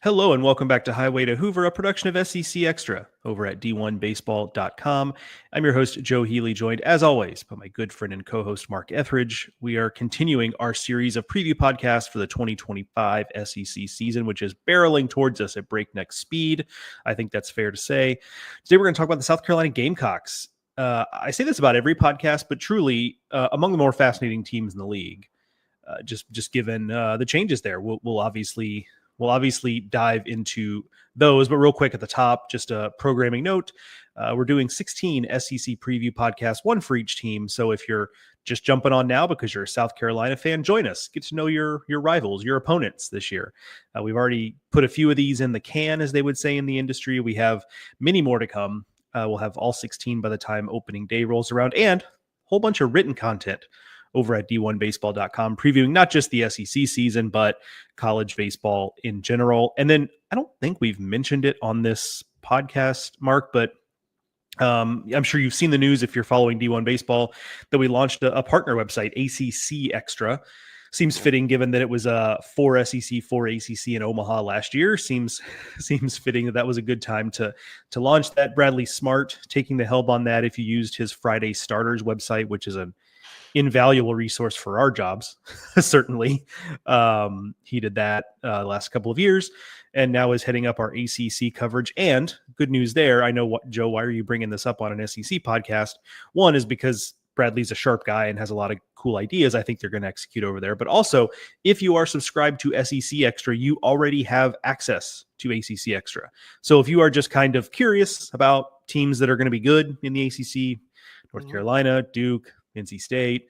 Hello and welcome back to Highway to Hoover, a production of SEC Extra over at d1baseball.com. I'm your host, Joe Healy, joined as always by my good friend and co-host, Mark Etheridge. We are continuing our series of preview podcasts for the 2025 SEC season, which is barreling towards us at breakneck speed. I think that's fair to say. Today we're going to talk about the South Carolina Gamecocks. I say this about every podcast, but truly among the more fascinating teams in the league. Just given the changes there, we'll obviously dive into those, but real quick at the top, just a programming note. We're doing 16 SEC preview podcasts, one for each team. So if you're just jumping on now because you're a South Carolina fan, join us. Get to know your rivals, your opponents this year. We've already put a few of these in the can, as they would say in the industry. We have many more to come. We'll have all 16 by the time opening day rolls around, and a whole bunch of written content over at d1baseball.com, previewing not just the SEC season, but college baseball in general. And then I don't think we've mentioned it on this podcast, Mark, but I'm sure you've seen the news if you're following D1 Baseball that we launched a partner website, ACC Extra. Seems fitting given that it was 4 SEC, 4 ACC in Omaha last year. Seems fitting that was a good time to launch that. Bradley Smart taking the helm on that. If you used his Friday Starters website, which is an invaluable resource for our jobs, certainly. He did that the last couple of years and now is heading up our ACC coverage. And good news there. I know what, Joe, why are you bringing this up on an SEC podcast? One is because Bradley's a sharp guy and has a lot of cool ideas I think they're going to execute over there. But also, if you are subscribed to SEC Extra, you already have access to ACC Extra. So if you are just kind of curious about teams that are going to be good in the ACC, North Carolina, Duke, NC State,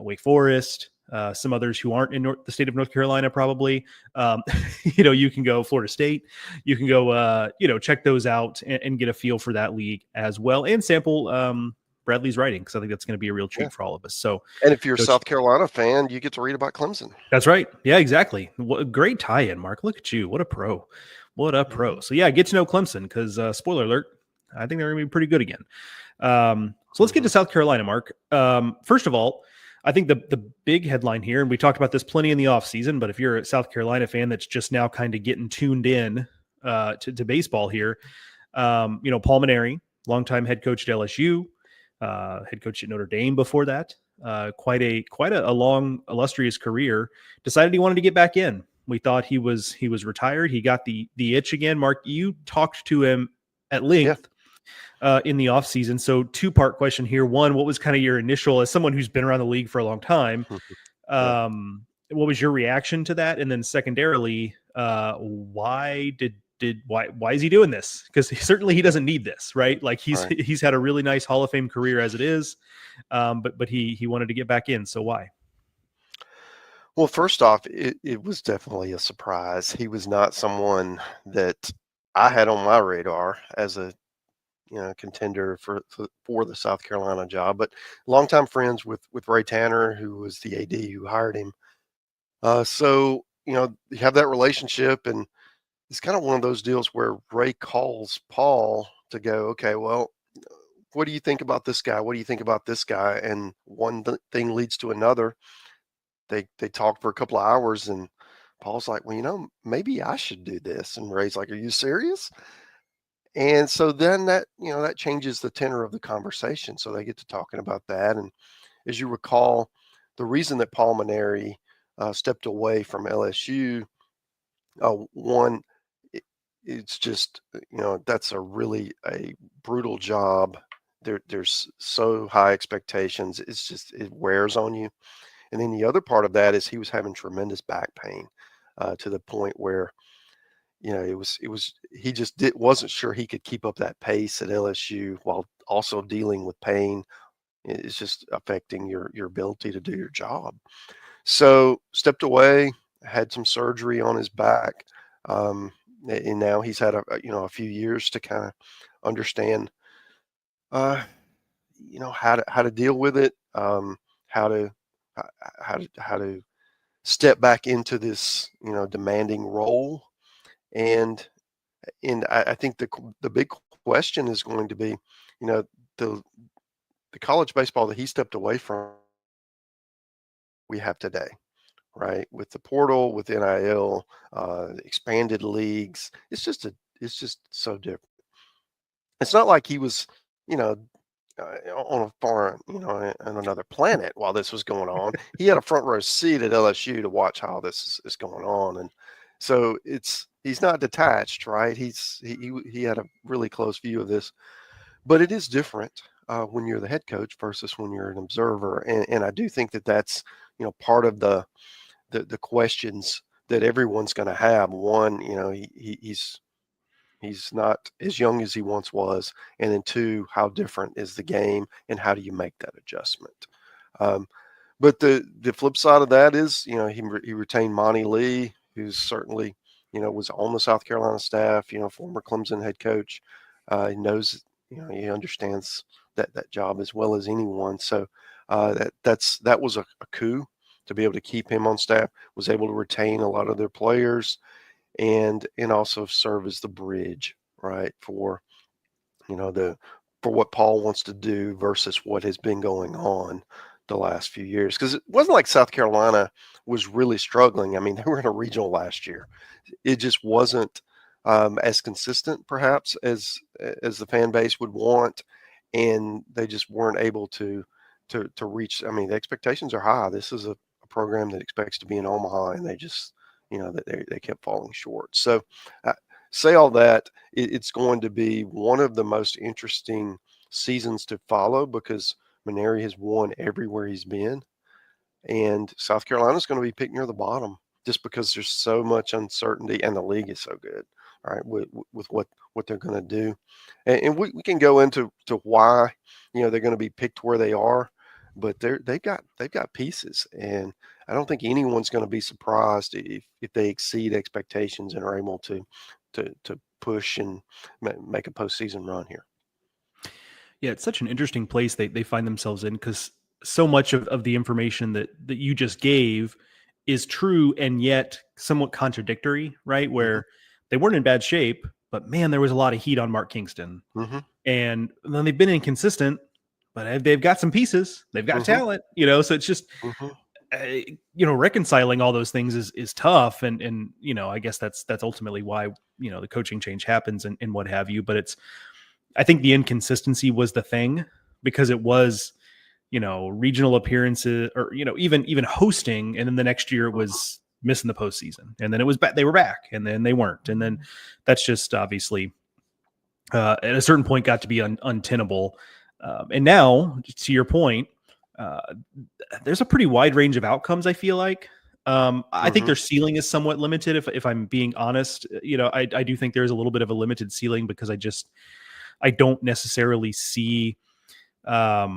Wake Forest, some others who aren't in the state of North Carolina, probably. You can go Florida State. You can go, check those out and get a feel for that league as well, and sample Bradley's writing, because I think that's going to be a real treat for all of us. So, and if you're a South Carolina fan, you get to read about Clemson. That's right. Yeah, exactly. What a great tie-in, Mark. Look at you. What a pro. What a pro. So yeah, get to know Clemson because spoiler alert, I think they're going to be pretty good again. So let's get to South Carolina, Mark. First of all, I think the big headline here, and we talked about this plenty in the offseason, but if you're a South Carolina fan that's just now kind of getting tuned in to baseball here, Paul Mainieri, longtime head coach at LSU, head coach at Notre Dame before that, quite a long, illustrious career, decided he wanted to get back in. We thought he was retired. He got the itch again. Mark, you talked to him at length. In the offseason. So two-part question here. One, what was kind of your initial, as someone who's been around the league for a long time, what was your reaction to that? And then secondarily, why is he doing this? Because certainly he doesn't need this, right? Like he's had a really nice Hall of Fame career as it is, but he wanted to get back in. So why? Well, first off, it was definitely a surprise. He was not someone that I had on my radar as a contender for the South Carolina job, but longtime friends with Ray Tanner, who was the AD who hired him. So you have that relationship, and it's kind of one of those deals where Ray calls Paul to go, okay, well, what do you think about this guy? What do you think about this guy? And one thing leads to another. They talked for a couple of hours, and Paul's like, well, maybe I should do this. And Ray's like, are you serious? And so then that changes the tenor of the conversation. So they get to talking about that. And as you recall, the reason that Paul Mainieri stepped away from LSU, one, it's just, that's a really a brutal job. There's so high expectations. It wears on you. And then the other part of that is he was having tremendous back pain to the point where, he just wasn't sure he could keep up that pace at LSU while also dealing with pain. It's just affecting your ability to do your job. So stepped away, had some surgery on his back. And now he's had a few years to kind of understand, how to deal with it, how to step back into this, demanding role. And I think the big question is going to be, the college baseball that he stepped away from we have today, right? With the portal, with NIL, expanded leagues, it's just so different. It's not like he was, you know, on a foreign, on another planet while this was going on. He had a front row seat at LSU to watch how this is going on, and so he's not detached, right? He had a really close view of this, but it is different when you're the head coach versus when you're an observer, and I do think that that's part of the questions that everyone's going to have. One, he's not as young as he once was, and then two, how different is the game, and how do you make that adjustment? Um, but the flip side of that is, he retained Monty Lee, who's certainly, was on the South Carolina staff, former Clemson head coach. He knows, he understands that job as well as anyone. So that was a coup to be able to keep him on staff. Was able to retain a lot of their players, and also serve as the bridge, right, for for what Paul wants to do versus what has been going on the last few years. Because it wasn't like South Carolina was really struggling. I mean, they were in a regional last year. It just wasn't as consistent, perhaps, as the fan base would want, and they just weren't able to reach. I mean, the expectations are high. This is a program that expects to be in Omaha, and they just that they kept falling short. So say all that, it's going to be one of the most interesting seasons to follow, because Mainieri has won everywhere he's been, and South Carolina's going to be picked near the bottom just because there's so much uncertainty, and the league is so good, right? With what they're going to do, and we can go into why they're going to be picked where they are, but they've got pieces, and I don't think anyone's going to be surprised if they exceed expectations and are able to push and make a postseason run here. Yeah, it's such an interesting place they find themselves in, because so much of the information that you just gave is true and yet somewhat contradictory, right? Where they weren't in bad shape, but man, there was a lot of heat on Mark Kingston. And then they've been inconsistent, but they've got some pieces. They've got talent, so it's just, reconciling all those things is tough. And I guess that's ultimately why, the coaching change happens and what have you. But I think the inconsistency was the thing, because it was, regional appearances, or, even hosting. And then the next year it was missing the postseason. And then it was they were back, and then they weren't. And then that's just obviously at a certain point got to be untenable. And now, to your point, there's a pretty wide range of outcomes, I feel like. I think their ceiling is somewhat limited, if I'm being honest. I do think there's a little bit of a limited ceiling, because I don't necessarily see, I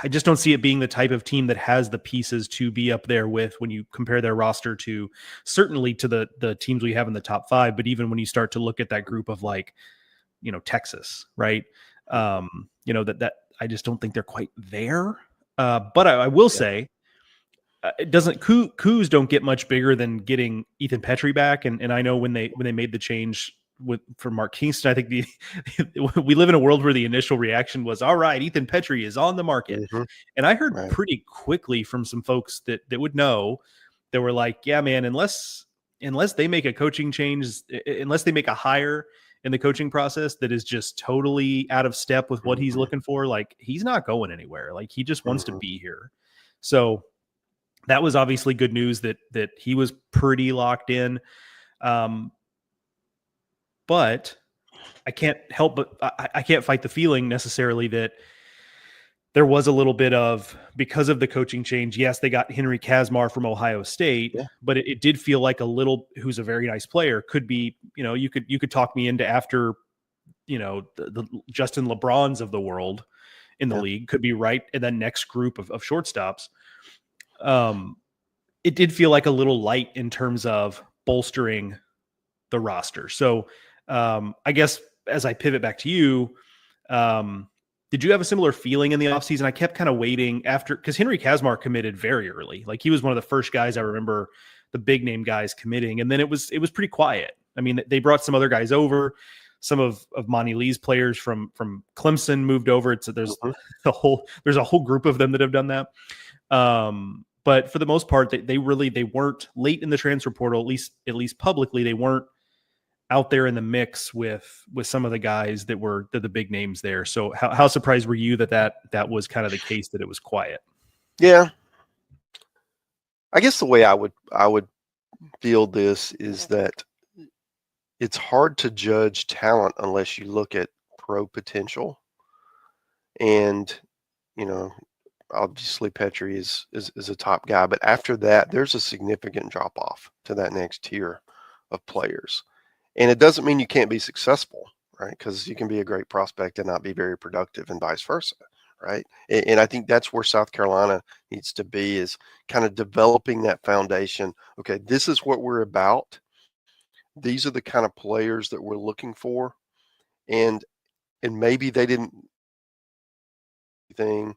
just don't see it being the type of team that has the pieces to be up there with, when you compare their roster to, certainly to the teams we have in the top 5, but even when you start to look at that group of, like, Texas, right? That I just don't think they're quite there. But I will say, it doesn't coups don't get much bigger than getting Ethan Petrie back. And I know when they made the change for Mark Kingston, I think we live in a world where the initial reaction was, all right, Ethan Petrie is on the market. And I heard pretty quickly from some folks that would know, that were like, yeah, man, unless they make a coaching change, unless they make a hire in the coaching process that is just totally out of step with what he's looking for, like, he's not going anywhere. Like, he just wants to be here. So that was obviously good news that he was pretty locked in. But I can't help but I can't fight the feeling necessarily that there was a little bit of, because of the coaching change. Yes, they got Henry Kazmar from Ohio State, but it did feel like a little, who's a very nice player, could be, you could talk me into, after, the Justin LeBrons of the world in the league, could be right in that next group of shortstops. It did feel like a little light in terms of bolstering the roster. So I guess as I pivot back to you, did you have a similar feeling in the offseason? I kept kind of waiting after, because Henry Kazmar committed very early. Like, he was one of the first guys I remember, the big name guys, committing. And then it was pretty quiet. I mean, they brought some other guys over. Some of Monty Lee's players from Clemson moved over. There's a whole group of them that have done that. But for the most part, they weren't late in the transfer portal, at least publicly, they weren't out there in the mix with some of the guys that were the big names there. So how surprised were you that was kind of the case, that it was quiet? Yeah. I guess the way I would feel this is that it's hard to judge talent unless you look at pro potential. And, you know, obviously Petrie is a top guy, but after that, there's a significant drop off to that next tier of players. And it doesn't mean you can't be successful, right? Because you can be a great prospect and not be very productive, and vice versa, right? And I think that's where South Carolina needs to be, is kind of developing that foundation. Okay, this is what we're about. These are the kind of players that we're looking for. And maybe they didn't thing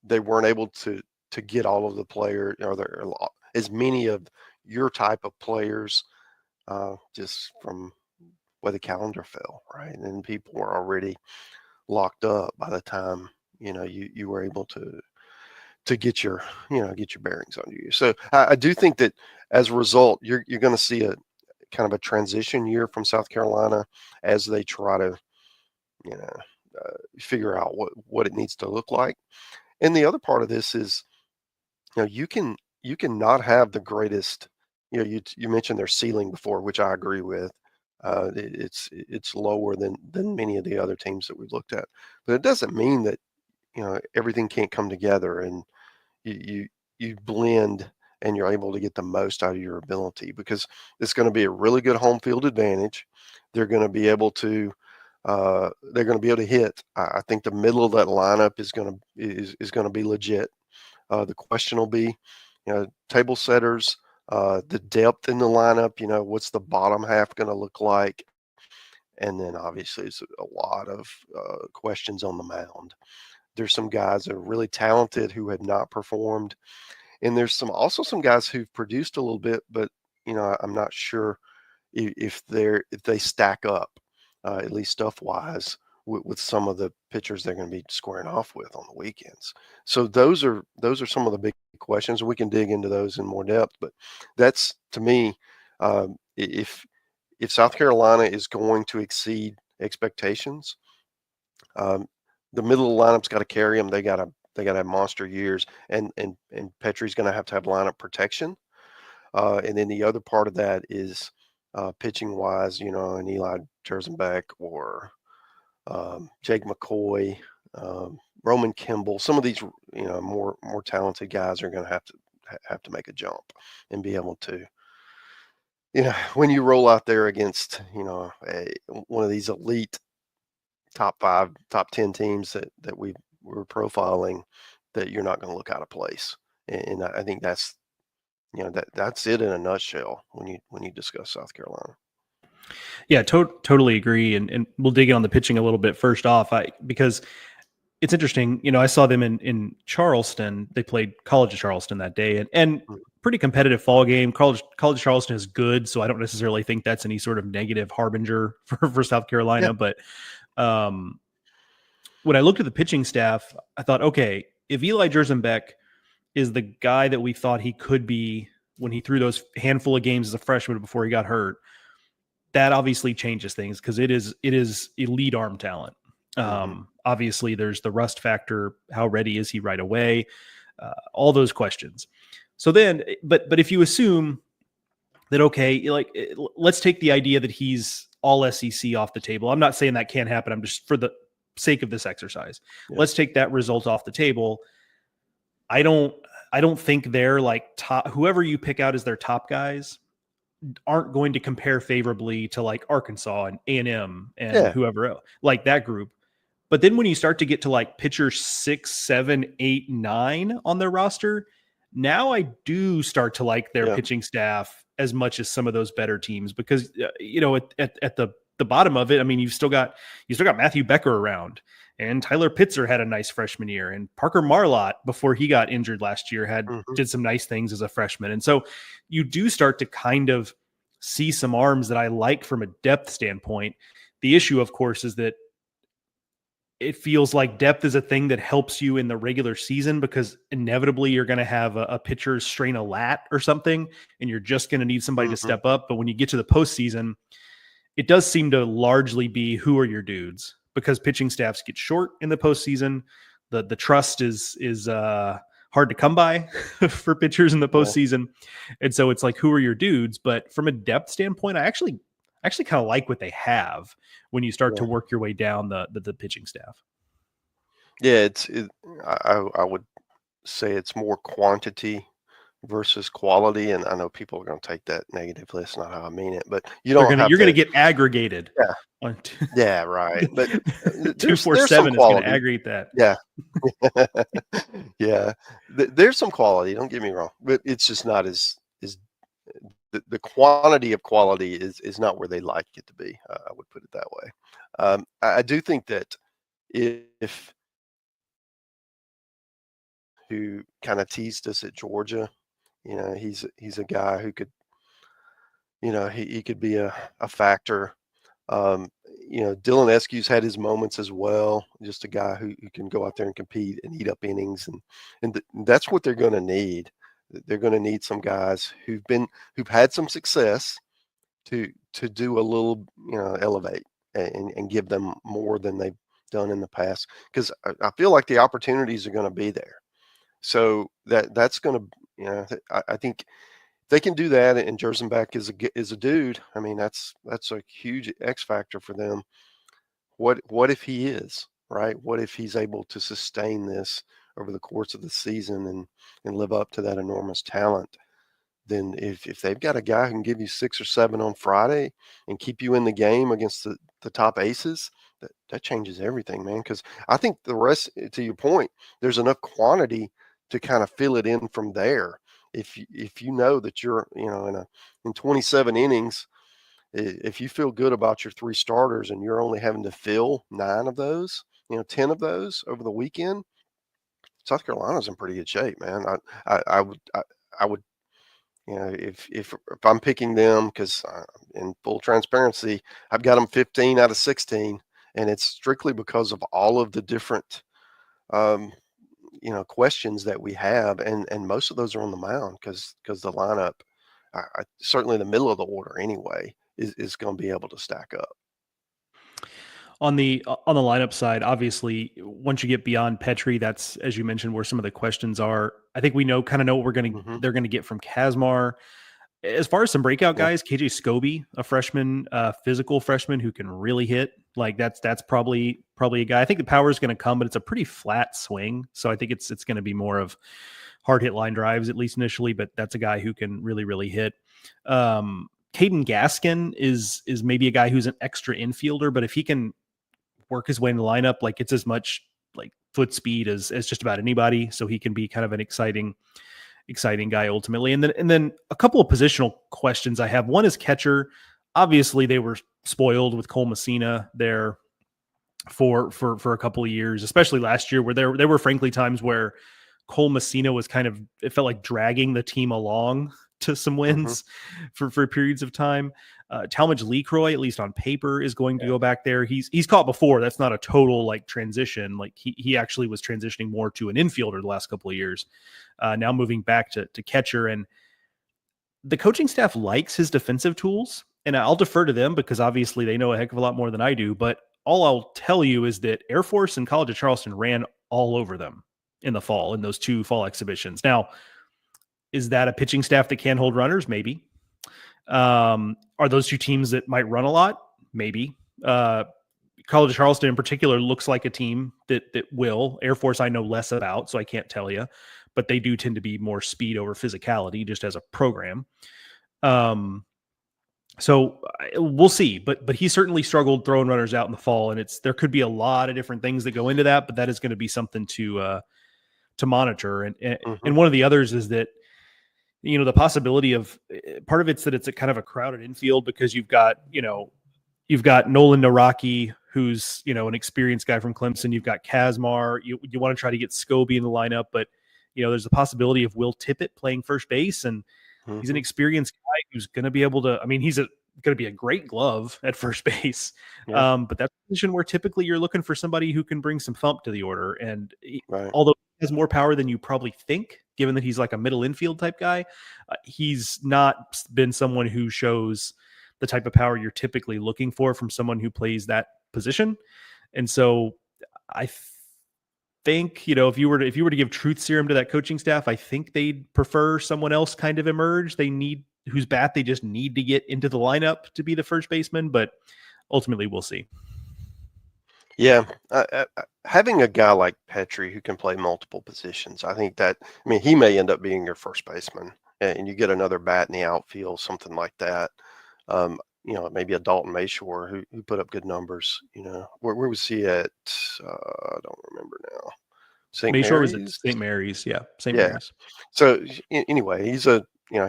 they weren't able to get all of the player, or there as many of your type of players, just from where the calendar fell, right? And people were already locked up by the time you were able to get your get your bearings under you. So I do think that as a result, you're going to see a kind of a transition year from South Carolina as they try to figure out what it needs to look like. And the other part of this is, you can not have the greatest. You mentioned their ceiling before, which I agree with. It's lower than many of the other teams that we've looked at, but it doesn't mean that everything can't come together and you blend and you're able to get the most out of your ability, because it's going to be a really good home field advantage. They're going to be able to hit. I think the middle of that lineup is going to be legit. The question will be, table setters, the depth in the lineup. What's the bottom half going to look like? And then obviously it's a lot of questions on the mound. There's some guys that are really talented who have not performed, and there's also some guys who've produced a little bit, but I'm not sure if they stack up, at least stuff wise, with some of the pitchers they're going to be squaring off with on the weekends. So those are some of the big questions. We can dig into those in more depth, but that's, to me, if South Carolina is going to exceed expectations, the middle of the lineup's got to carry them. They got to have monster years, and Petrie's going to have lineup protection. And then the other part of that is pitching wise, an Eli Jerzenbeck or Jake McCoy, Roman Kimball. Some of these, more talented guys are going to have to make a jump and be able to, when you roll out there against, one of these elite top 5, top 10 teams that we're profiling, that you're not going to look out of place. And I think that's, that's it in a nutshell when you discuss South Carolina. Yeah, totally agree. And we'll dig in on the pitching a little bit first off, because it's interesting. I saw them in Charleston. They played College of Charleston that day, and pretty competitive fall game. College of Charleston is good, so I don't necessarily think that's any sort of negative harbinger for South Carolina. Yeah. But when I looked at the pitching staff, I thought, okay, if Eli Jerzenbeck is the guy that we thought he could be when he threw those handful of games as a freshman before he got hurt, that obviously changes things, because it is elite arm talent. Obviously there's the rust factor. How ready is he right away? All those questions. So then, but if you assume that, okay, let's take the idea that he's all SEC off the table. I'm not saying that can't happen. I'm just, for the sake of this exercise, let's take that result off the table. I don't think they're like top, whoever you pick out as their top guys aren't going to compare favorably to like Arkansas and A&M and whoever else, like that group. But then when you start to get to like pitcher 6, 7, 8, 9 on their roster, now I do start to like their pitching staff as much as some of those better teams, because at the bottom of it, I mean, you still got Matthew Becker around, and Tyler Pitzer had a nice freshman year, and Parker Marlott, before he got injured last year, did some nice things as a freshman. And so you do start to kind of see some arms that I like from a depth standpoint. The issue, of course, is that it feels like depth is a thing that helps you in the regular season because inevitably you're going to have a pitcher strain a lat or something, and you're just going to need somebody to Mhm. step up. But when you get to the postseason, it does seem to largely be who are your dudes, because pitching staffs get short in the postseason. The trust is hard to come by for pitchers in the Yeah, postseason, and so it's like, who are your dudes? But from a depth standpoint, I actually kind of like what they have when you start to yeah. work your way down the pitching staff. Yeah, I would say it's more quantity versus quality, and I know people are gonna take that negatively. That's not how I mean it, but you don't have You're gonna to. get aggregated. Yeah, On yeah, right. But two four there's some seven is gonna quality. aggregate that. Yeah. Yeah. There's some quality, don't get me wrong, but it's just not as the quantity of quality is not where they like it to be. I would put it that way. I do think that if who kind of teased us at Georgia, he's a guy who could, he could be a factor. Um, Dylan Eskew's had his moments as well. Just a guy who can go out there and compete and eat up innings, and that's what they're going to need. They're going to need some guys who've had some success to do a little, elevate and give them more than they've done in the past. Because I feel like the opportunities are going to be there. So that's going to, I think they can do that, and Jersenbach is a dude. I mean, that's a huge X factor for them. What if he is right? What if he's able to sustain this over the course of the season and live up to that enormous talent? Then if they've got a guy who can give you 6 or 7 on Friday and keep you in the game against the top aces, that changes everything, man. Because I think the rest, to your point, there's enough quantity to kind of fill it in from there. If you know that you're, in 27 innings, if you feel good about your 3 starters and you're only having to fill 9 of those, 10 of those over the weekend, South Carolina's in pretty good shape, man. I would, if I'm picking them, because in full transparency, I've got them 15 out of 16, and it's strictly because of all of the different um, questions that we have, and most of those are on the mound because the lineup, certainly the middle of the order anyway, is going to be able to stack up. On the lineup side, obviously, once you get beyond Petrie, that's, as you mentioned, where some of the questions are. I think we kind of know what Hmm. they're gonna get from Kazmar. As far as some breakout Yeah. guys, KJ Scobie, a freshman, physical freshman who can really hit. Like that's probably a guy. I think the power is going to come, but it's a pretty flat swing. So I think it's going to be more of hard hit line drives, at least initially. But that's a guy who can really hit. Caden Gaskin is maybe a guy who's an extra infielder, but if he can work his way in the lineup, like it's as much like foot speed as just about anybody. So he can be kind of an exciting guy ultimately. And then a couple of positional questions I have. One is catcher. Obviously, they were spoiled with Cole Messina there for a couple of years, especially last year, where there were frankly times where Cole Messina was kind of, it felt like dragging the team along to some Hmm. wins for periods of time. Talmadge Lecroy, at least on paper, is going to go back there. He's caught before. That's not a total like transition. Like he actually was transitioning more to an infielder the last couple of years. Now moving back to catcher, and the coaching staff likes his defensive tools, and I'll defer to them because obviously they know a heck of a lot more than I do. But all I'll tell you is that Air Force and College of Charleston ran all over them in the fall in those 2 fall exhibitions. Now, is that a pitching staff that can hold runners? Maybe. Are those 2 teams that might run a lot? Maybe. College of Charleston in particular looks like a team that will. Air Force I know less about, so I can't tell you, but they do tend to be more speed over physicality just as a program. So we'll see, but he certainly struggled throwing runners out in the fall, and there could be a lot of different things that go into that, but that is going to be something to monitor. Hmm. And one of the others is that, the possibility of, part of it's that it's a kind of a crowded infield because you've got Nolan Naraki, who's, an experienced guy from Clemson. You've got Kazmar. You want to try to get Scobie in the lineup, but there's a possibility of Will Tippett playing first base, and he's an Hmm. experienced guy who's going to be able to. I mean, he's a going to be a great glove at first base. Yeah. But that's a position where typically you're looking for somebody who can bring some thump to the order. And Right. although he has more power than you probably think, given that he's like a middle infield type guy, he's not been someone who shows the type of power you're typically looking for from someone who plays that position. And so I think, if you were to give truth serum to that coaching staff, I think they'd prefer someone else kind of emerge. They need whose bat they just need to get into the lineup to be the first baseman, but ultimately we'll see. Yeah, having a guy like Petrie who can play multiple positions, I think that, I mean, he may end up being your first baseman, and you get another bat in the outfield, something like that. Maybe a Dalton Mayshore who put up good numbers. Where was he at? I don't remember now. St. Mayshore was at Mary's. St. Mary's, yeah, St. Yeah. Mary's. So anyway,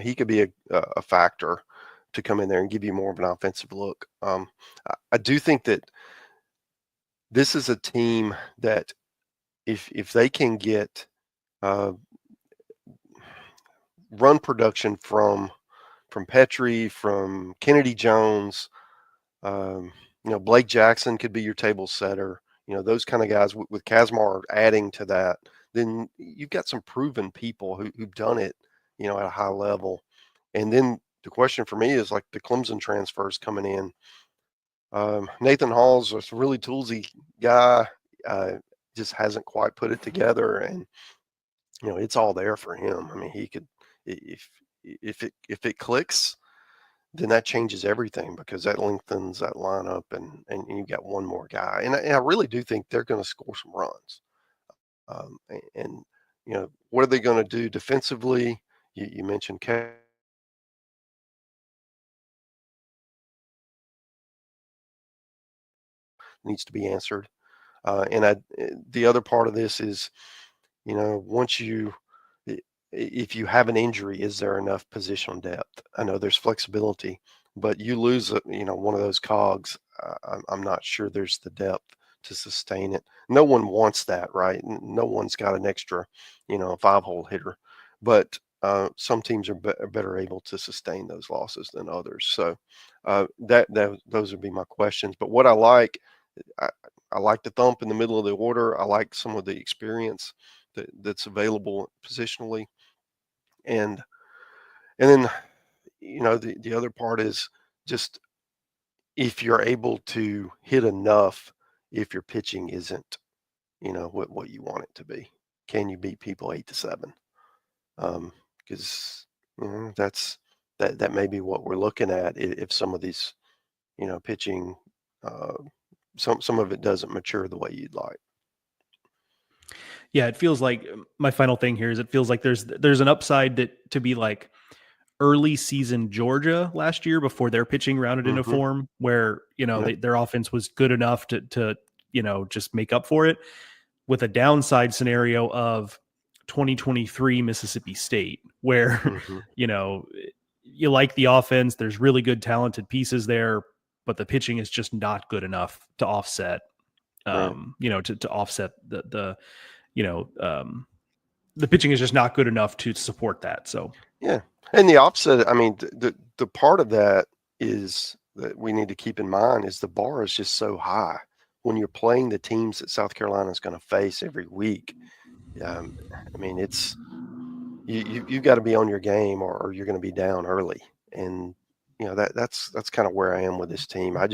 he could be a factor to come in there and give you more of an offensive look. I do think that this is a team that if they can get run production from Petrie, from Kennedy Jones, Blake Jackson could be your table setter. Those kind of guys with Kazmar adding to that, then you've got some proven people who've done it, at a high level. And then the question for me is like the Clemson transfers coming in. Nathan Hall's a really toolsy guy, just hasn't quite put it together, and it's all there for him. I mean, he could, if it clicks, then that changes everything because that lengthens that lineup, and you got one more guy, and I really do think they're going to score some runs. And what are they going to do defensively? You mentioned needs to be answered. The other part of this is, if you have an injury, is there enough positional depth? I know there's flexibility, but you lose, one of those cogs. I'm not sure there's the depth to sustain it. No one wants that, right? No one's got an extra, 5-hole hitter, but some teams are better able to sustain those losses than others. So those would be my questions. But what I like the thump in the middle of the order. I like some of the experience that's available positionally. And then, the other part is just if you're able to hit enough, if your pitching isn't, what you want it to be, can you beat people 8-7? Because that may be what we're looking at if some of these, pitching, some of it doesn't mature the way you'd like. Yeah, it feels like my final thing here is it feels like there's an upside that to be like early season Georgia last year before their pitching rounded into form, where their offense was good enough to just make up for it, with a downside scenario of 2023 Mississippi State, where you like the offense, there's really good talented pieces there, but the pitching is just not good enough to offset to offset the pitching is just not good enough to support that. So yeah, and the offset, I mean, the part of that is that we need to keep in mind is the bar is just so high when you're playing the teams that South Carolina is going to face every week. I mean, it's you've got to be on your game or you're going to be down early, and that's kind of where I am with this team. I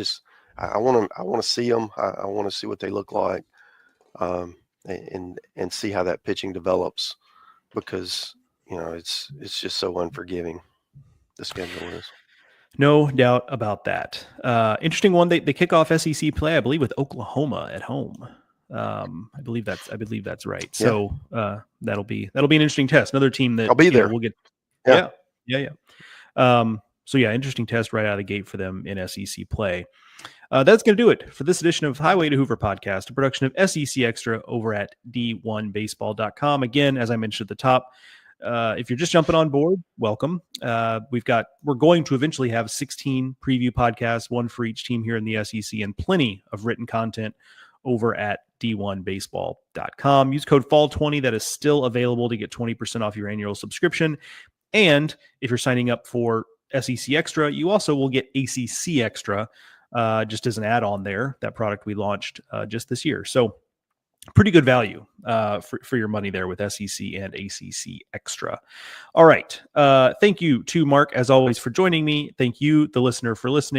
want to see them. I want to see what they look like. And see how that pitching develops, because it's just so unforgiving, the schedule is. No doubt about that. Interesting one. They kick off SEC play, I believe, with Oklahoma at home. I believe that's right. Yeah. So that'll be an interesting test. Another team that I'll be there. We'll get. Yeah. So interesting test right out of the gate for them in SEC play. That's going to do it for this edition of Highway to Hoover podcast, a production of SEC Extra over at d1baseball.com. Again, as I mentioned at the top, if you're just jumping on board, welcome. We're going to eventually have 16 preview podcasts, one for each team here in the SEC, and plenty of written content over at d1baseball.com. Use code FALL20. That is still available to get 20% off your annual subscription. And if you're signing up for SEC Extra, you also will get ACC Extra just as an add-on there, that product we launched just this year. So pretty good value for your money there with SEC and ACC Extra. All right. Thank you to Mark, as always, for joining me. Thank you, the listener, for listening.